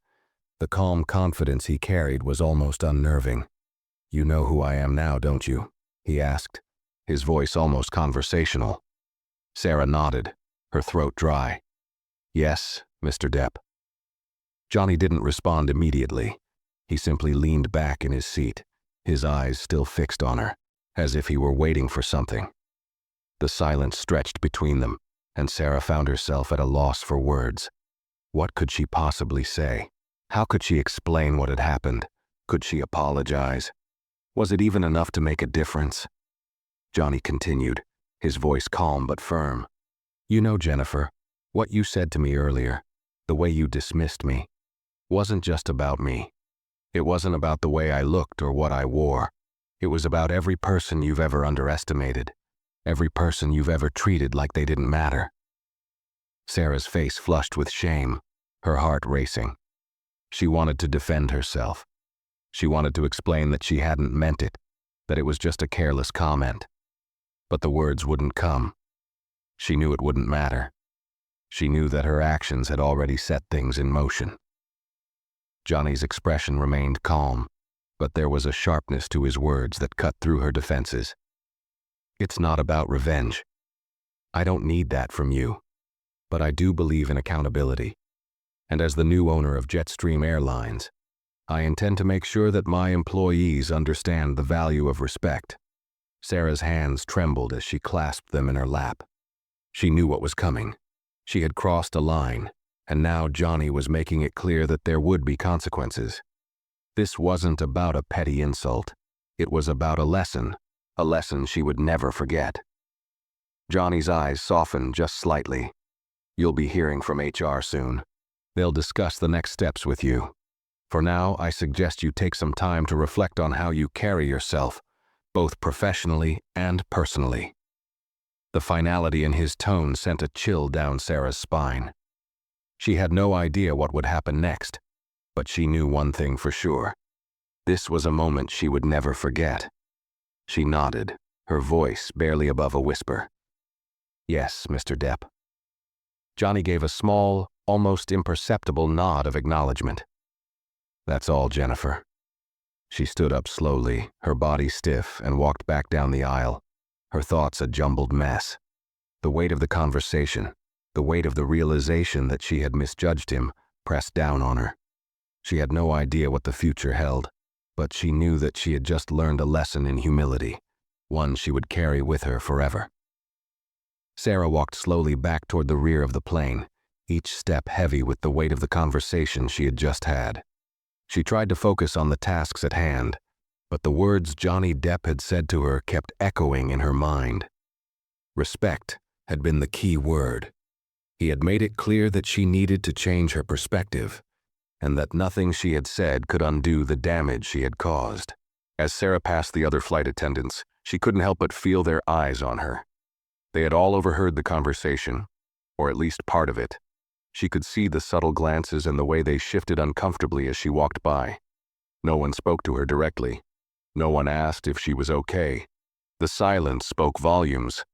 The calm confidence he carried was almost unnerving. "You know who I am now, don't you?" he asked, his voice almost conversational. Sarah nodded, her throat dry. "Yes, Mr. Depp." Johnny didn't respond immediately. He simply leaned back in his seat, his eyes still fixed on her, as if he were waiting for something. The silence stretched between them, and Sarah found herself at a loss for words. What could she possibly say? How could she explain what had happened? Could she apologize? Was it even enough to make a difference? Johnny continued, his voice calm but firm. "You know, Jennifer, what you said to me earlier, the way you dismissed me, wasn't just about me. It wasn't about the way I looked or what I wore. It was about every person you've ever underestimated, every person you've ever treated like they didn't matter." Sarah's face flushed with shame, her heart racing. She wanted to defend herself. She wanted to explain that she hadn't meant it, that it was just a careless comment. But the words wouldn't come. She knew it wouldn't matter. She knew that her actions had already set things in motion. Johnny's expression remained calm, but there was a sharpness to his words that cut through her defenses. "It's not about revenge. I don't need that from you. But I do believe in accountability. And as the new owner of Jetstream Airlines, I intend to make sure that my employees understand the value of respect." Sarah's hands trembled as she clasped them in her lap. She knew what was coming. She had crossed a line, and now Johnny was making it clear that there would be consequences. This wasn't about a petty insult. It was about a lesson she would never forget. Johnny's eyes softened just slightly. "You'll be hearing from HR soon. They'll discuss the next steps with you. For now, I suggest you take some time to reflect on how you carry yourself, both professionally and personally." The finality in his tone sent a chill down Sarah's spine. She had no idea what would happen next, but she knew one thing for sure. This was a moment she would never forget. She nodded, her voice barely above a whisper. "Yes, Mr. Depp." Johnny gave a small, almost imperceptible nod of acknowledgement. "That's all, Jennifer." She stood up slowly, her body stiff, and walked back down the aisle, her thoughts a jumbled mess. The weight of the conversation, the weight of the realization that she had misjudged him, pressed down on her. She had no idea what the future held, but she knew that she had just learned a lesson in humility, one she would carry with her forever. Sarah walked slowly back toward the rear of the plane, each step heavy with the weight of the conversation she had just had. She tried to focus on the tasks at hand, but the words Johnny Depp had said to her kept echoing in her mind. Respect had been the key word. He had made it clear that she needed to change her perspective, and that nothing she had said could undo the damage she had caused. As Sarah passed the other flight attendants, she couldn't help but feel their eyes on her. They had all overheard the conversation, or at least part of it. She could see the subtle glances and the way they shifted uncomfortably as she walked by. No one spoke to her directly. No one asked if she was okay. The silence spoke volumes.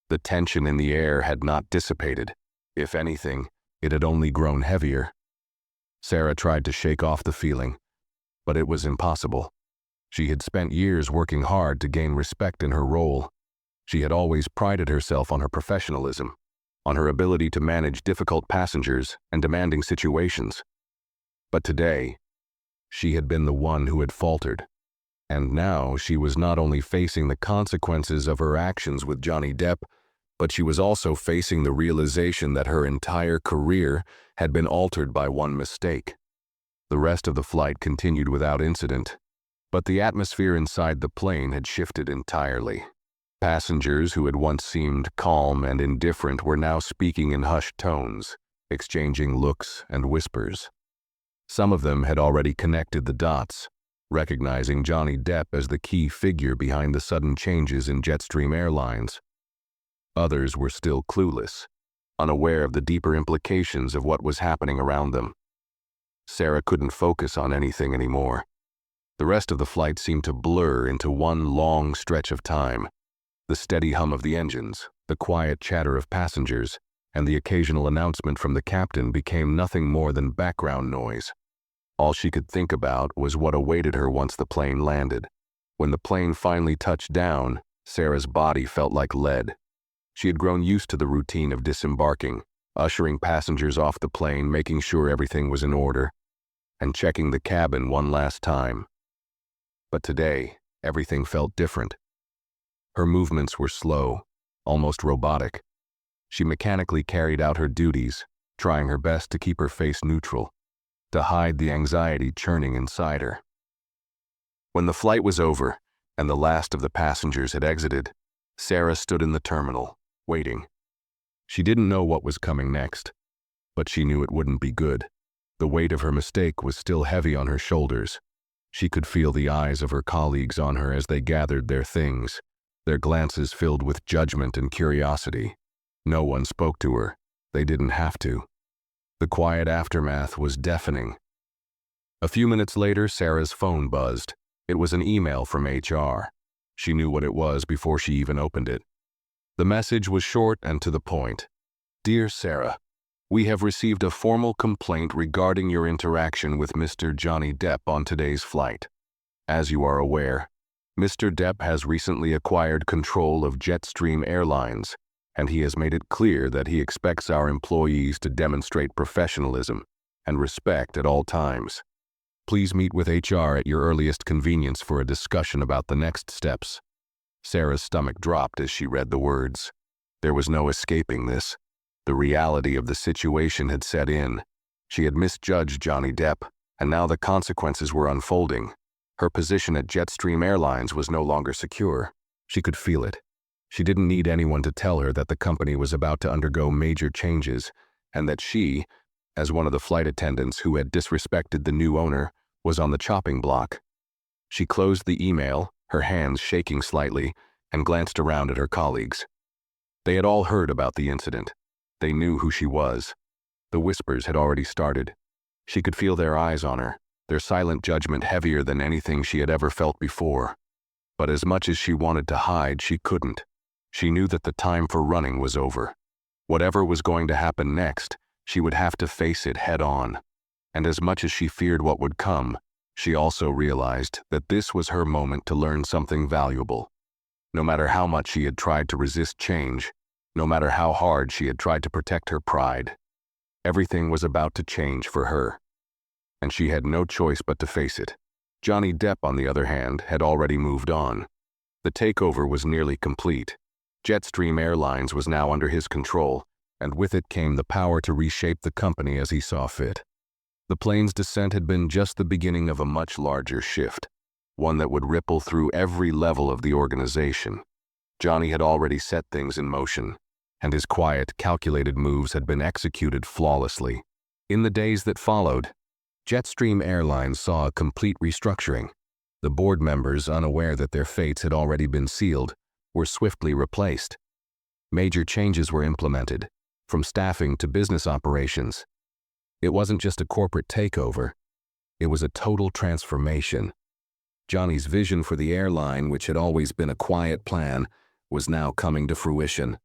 The tension in the air had not dissipated. If anything, it had only grown heavier. Sarah tried to shake off the feeling, but it was impossible. She had spent years working hard to gain respect in her role. She had always prided herself on her professionalism, on her ability to manage difficult passengers and demanding situations. But today, she had been the one who had faltered. And now she was not only facing the consequences of her actions with Johnny Depp, but she was also facing the realization that her entire career had been altered by one mistake. The rest of the flight continued without incident, but the atmosphere inside the plane had shifted entirely. Passengers who had once seemed calm and indifferent were now speaking in hushed tones, exchanging looks and whispers. Some of them had already connected the dots, recognizing Johnny Depp as the key figure behind the sudden changes in Jetstream Airlines. Others were still clueless, unaware of the deeper implications of what was happening around them. Sarah couldn't focus on anything anymore. The rest of the flight seemed to blur into one long stretch of time. The steady hum of the engines, the quiet chatter of passengers, and the occasional announcement from the captain became nothing more than background noise. All she could think about was what awaited her once the plane landed. When the plane finally touched down, Sarah's body felt like lead. She had grown used to the routine of disembarking, ushering passengers off the plane, making sure everything was in order, and checking the cabin one last time. But today, everything felt different. Her movements were slow, almost robotic. She mechanically carried out her duties, trying her best to keep her face neutral, to hide the anxiety churning inside her. When the flight was over, and the last of the passengers had exited, Sarah stood in the terminal, waiting. She didn't know what was coming next, but she knew it wouldn't be good. The weight of her mistake was still heavy on her shoulders. She could feel the eyes of her colleagues on her as they gathered their things, their glances filled with judgment and curiosity. No one spoke to her. They didn't have to. The quiet aftermath was deafening. A few minutes later, Sarah's phone buzzed. It was an email from HR. She knew what it was before she even opened it. The message was short and to the point. Dear Sarah, we have received a formal complaint regarding your interaction with Mr. Johnny Depp on today's flight. As you are aware, Mr. Depp has recently acquired control of Jetstream Airlines, and he has made it clear that he expects our employees to demonstrate professionalism and respect at all times. Please meet with HR at your earliest convenience for a discussion about the next steps. Sarah's stomach dropped as she read the words. There was no escaping this. The reality of the situation had set in. She had misjudged Johnny Depp, and now the consequences were unfolding. Her position at Jetstream Airlines was no longer secure. She could feel it. She didn't need anyone to tell her that the company was about to undergo major changes, and that she, as one of the flight attendants who had disrespected the new owner, was on the chopping block. She closed the email, her hands shaking slightly, and glanced around at her colleagues. They had all heard about the incident. They knew who she was. The whispers had already started. She could feel their eyes on her, their silent judgment heavier than anything she had ever felt before. But as much as she wanted to hide, she couldn't. She knew that the time for running was over. Whatever was going to happen next, she would have to face it head on. And as much as she feared what would come, she also realized that this was her moment to learn something valuable. No matter how much she had tried to resist change, no matter how hard she had tried to protect her pride, everything was about to change for her. And she had no choice but to face it. Johnny Depp, on the other hand, had already moved on. The takeover was nearly complete. Jetstream Airlines was now under his control, and with it came the power to reshape the company as he saw fit. The plane's descent had been just the beginning of a much larger shift, one that would ripple through every level of the organization. Johnny had already set things in motion. and his quiet, calculated moves had been executed flawlessly. In the days that followed, Jetstream Airlines saw a complete restructuring. The board members, unaware that their fates had already been sealed, were swiftly replaced. Major changes were implemented, from staffing to business operations. It wasn't just a corporate takeover, it was a total transformation. Johnny's vision for the airline, which had always been a quiet plan, was now coming to fruition.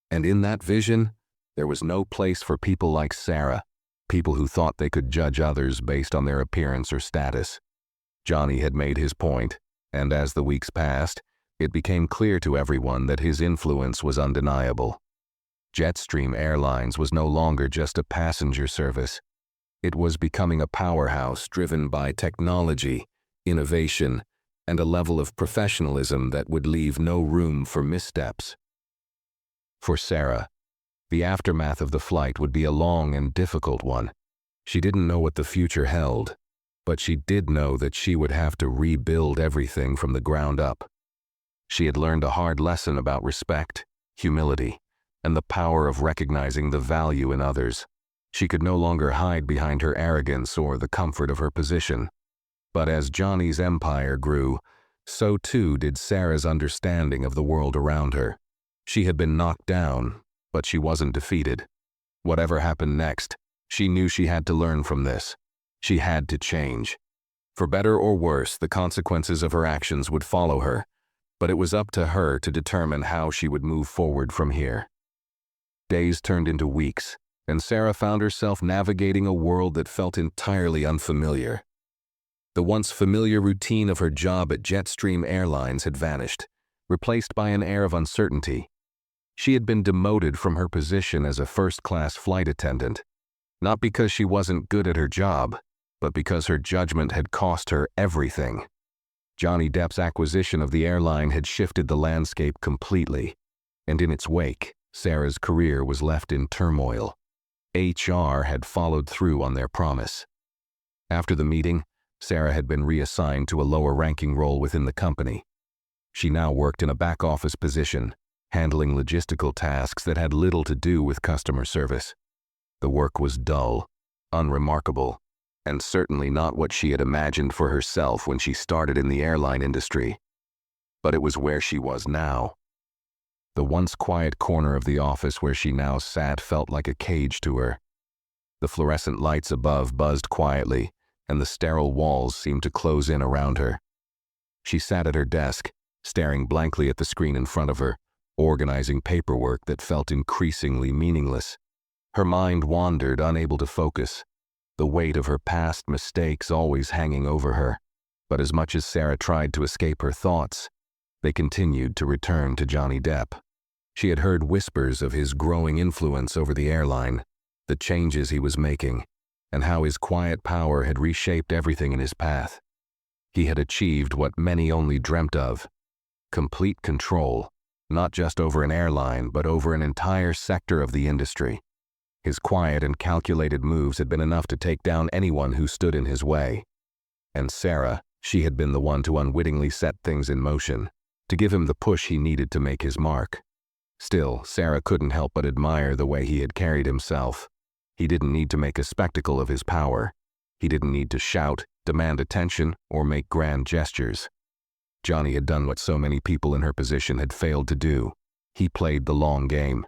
And in that vision, there was no place for people like Sarah, people who thought they could judge others based on their appearance or status. Johnny had made his point, and as the weeks passed, it became clear to everyone that his influence was undeniable. Jetstream Airlines was no longer just a passenger service. It was becoming a powerhouse driven by technology, innovation, and a level of professionalism that would leave no room for missteps. For Sarah, the aftermath of the flight would be a long and difficult one. She didn't know what the future held, but she did know that she would have to rebuild everything from the ground up. She had learned a hard lesson about respect, humility, and the power of recognizing the value in others. She could no longer hide behind her arrogance or the comfort of her position. But as Johnny's empire grew, so too did Sarah's understanding of the world around her. She had been knocked down, but she wasn't defeated. Whatever happened next, she knew she had to learn from this. She had to change. For better or worse, the consequences of her actions would follow her, but it was up to her to determine how she would move forward from here. Days turned into weeks, and Sarah found herself navigating a world that felt entirely unfamiliar. The once familiar routine of her job at Jetstream Airlines had vanished, replaced by an air of uncertainty. She had been demoted from her position as a first-class flight attendant, not because she wasn't good at her job, but because her judgment had cost her everything. Johnny Depp's acquisition of the airline had shifted the landscape completely, and in its wake, Sarah's career was left in turmoil. HR had followed through on their promise. After the meeting, Sarah had been reassigned to a lower-ranking role within the company. She now worked in a back-office position, handling logistical tasks that had little to do with customer service. The work was dull, unremarkable, and certainly not what she had imagined for herself when she started in the airline industry. But it was where she was now. The once quiet corner of the office where she now sat felt like a cage to her. The fluorescent lights above buzzed quietly, and the sterile walls seemed to close in around her. She sat at her desk, staring blankly at the screen in front of her, organizing paperwork that felt increasingly meaningless. Her mind wandered, unable to focus, the weight of her past mistakes always hanging over her. But as much as Sarah tried to escape her thoughts, they continued to return to Johnny Depp. She had heard whispers of his growing influence over the airline, the changes he was making, and how his quiet power had reshaped everything in his path. He had achieved what many only dreamt of: complete control, not just over an airline, but over an entire sector of the industry. His quiet and calculated moves had been enough to take down anyone who stood in his way. And Sarah, she had been the one to unwittingly set things in motion, to give him the push he needed to make his mark. Still, Sarah couldn't help but admire the way he had carried himself. He didn't need to make a spectacle of his power. He didn't need to shout, demand attention, or make grand gestures. Johnny had done what so many people in her position had failed to do. He played the long game.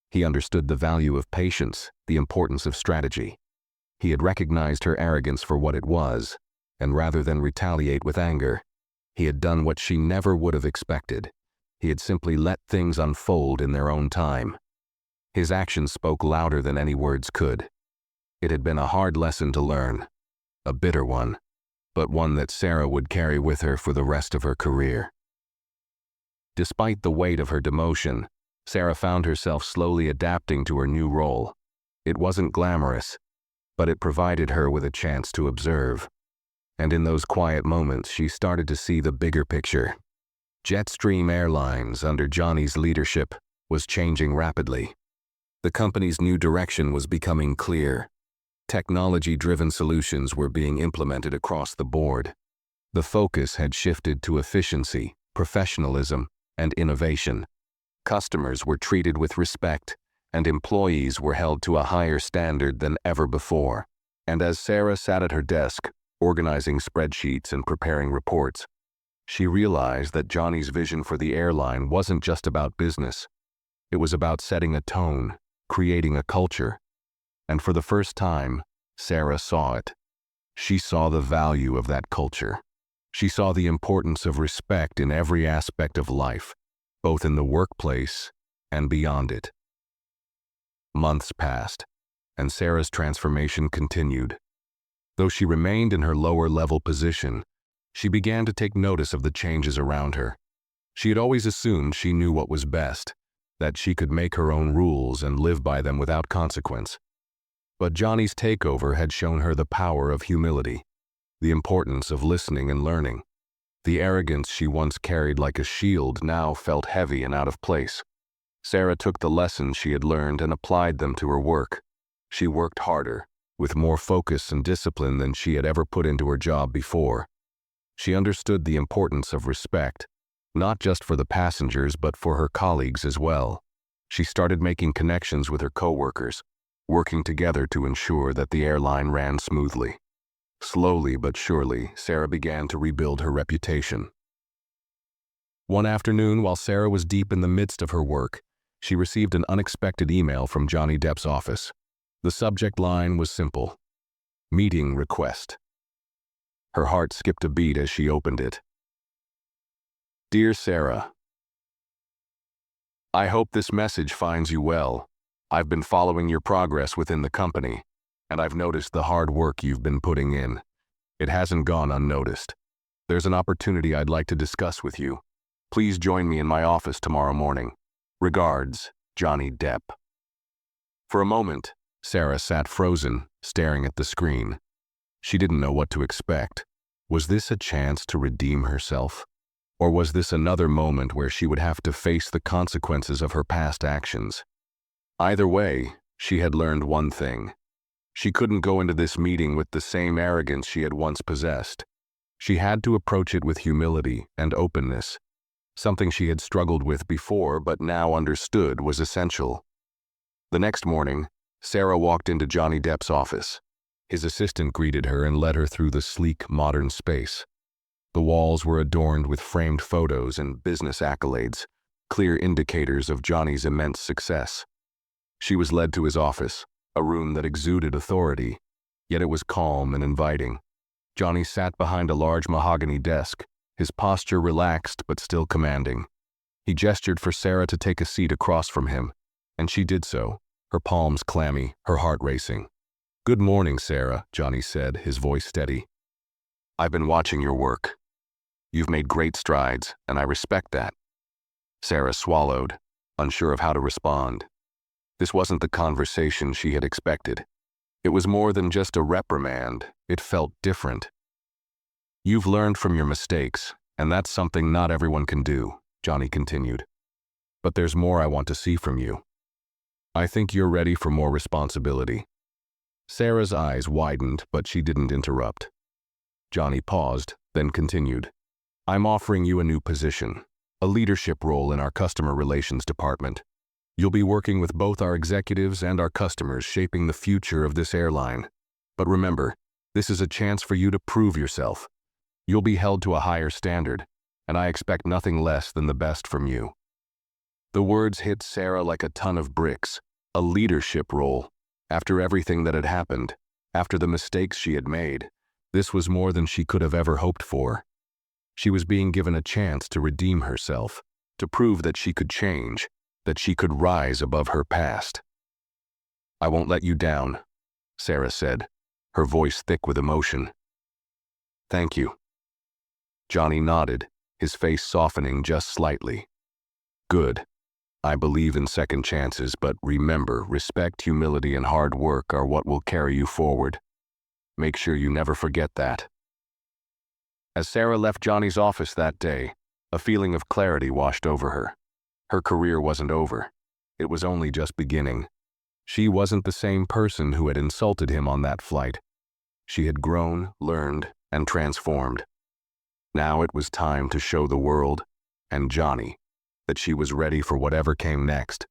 He understood the value of patience, the importance of strategy. He had recognized her arrogance for what it was, and rather than retaliate with anger, he had done what she never would have expected. He had simply let things unfold in their own time. His actions spoke louder than any words could. It had been a hard lesson to learn, a bitter one, but one that Sarah would carry with her for the rest of her career. Despite the weight of her demotion, Sarah found herself slowly adapting to her new role. It wasn't glamorous, but it provided her with a chance to observe. And in those quiet moments, she started to see the bigger picture. Jetstream Airlines, under Johnny's leadership, was changing rapidly. The company's new direction was becoming clear. Technology-driven solutions were being implemented across the board. The focus had shifted to efficiency, professionalism, and innovation. Customers were treated with respect, and employees were held to a higher standard than ever before. And as Sarah sat at her desk, organizing spreadsheets and preparing reports, she realized that Johnny's vision for the airline wasn't just about business. It was about setting a tone, creating a culture. And for the first time, Sarah saw it. She saw the value of that culture. She saw the importance of respect in every aspect of life, both in the workplace and beyond it. Months passed, and Sarah's transformation continued. Though she remained in her lower-level position, she began to take notice of the changes around her. She had always assumed she knew what was best, that she could make her own rules and live by them without consequence. But Johnny's takeover had shown her the power of humility, the importance of listening and learning. The arrogance she once carried like a shield now felt heavy and out of place. Sarah took the lessons she had learned and applied them to her work. She worked harder, with more focus and discipline than she had ever put into her job before. She understood the importance of respect, not just for the passengers but for her colleagues as well. She started making connections with her coworkers, working together to ensure that the airline ran smoothly. Slowly but surely, Sarah began to rebuild her reputation. One afternoon, while Sarah was deep in the midst of her work, she received an unexpected email from Johnny Depp's office. The subject line was simple: meeting request. Her heart skipped a beat as she opened it. Dear Sarah, I hope this message finds you well. I've been following your progress within the company, and I've noticed the hard work you've been putting in. It hasn't gone unnoticed. There's an opportunity I'd like to discuss with you. Please join me in my office tomorrow morning. Regards, Johnny Depp. For a moment, Sarah sat frozen, staring at the screen. She didn't know what to expect. Was this a chance to redeem herself? Or was this another moment where she would have to face the consequences of her past actions? Either way, she had learned one thing. She couldn't go into this meeting with the same arrogance she had once possessed. She had to approach it with humility and openness, something she had struggled with before but now understood was essential. The next morning, Sarah walked into Johnny Depp's office. His assistant greeted her and led her through the sleek, modern space. The walls were adorned with framed photos and business accolades, clear indicators of Johnny's immense success. She was led to his office, a room that exuded authority, yet it was calm and inviting. Johnny sat behind a large mahogany desk, his posture relaxed but still commanding. He gestured for Sarah to take a seat across from him, and she did so, her palms clammy, her heart racing. Good morning, Sarah, Johnny said, his voice steady. I've been watching your work. You've made great strides, and I respect that. Sarah swallowed, unsure of how to respond. This wasn't the conversation she had expected. It was more than just a reprimand. It felt different. You've learned from your mistakes, and that's something not everyone can do, Johnny continued. But there's more I want to see from you. I think you're ready for more responsibility. Sarah's eyes widened, but she didn't interrupt. Johnny paused, then continued. I'm offering you a new position, a leadership role in our customer relations department. You'll be working with both our executives and our customers, shaping the future of this airline. But remember, this is a chance for you to prove yourself. You'll be held to a higher standard, and I expect nothing less than the best from you. The words hit Sarah like a ton of bricks. A leadership role. After everything that had happened, after the mistakes she had made, this was more than she could have ever hoped for. She was being given a chance to redeem herself, to prove that she could change, that she could rise above her past. I won't let you down, Sarah said, her voice thick with emotion. Thank you. Johnny nodded, his face softening just slightly. Good. I believe in second chances, but remember, respect, humility, and hard work are what will carry you forward. Make sure you never forget that. As Sarah left Johnny's office that day, a feeling of clarity washed over her. Her career wasn't over. It was only just beginning. She wasn't the same person who had insulted him on that flight. She had grown, learned, and transformed. Now it was time to show the world, and Johnny, that she was ready for whatever came next.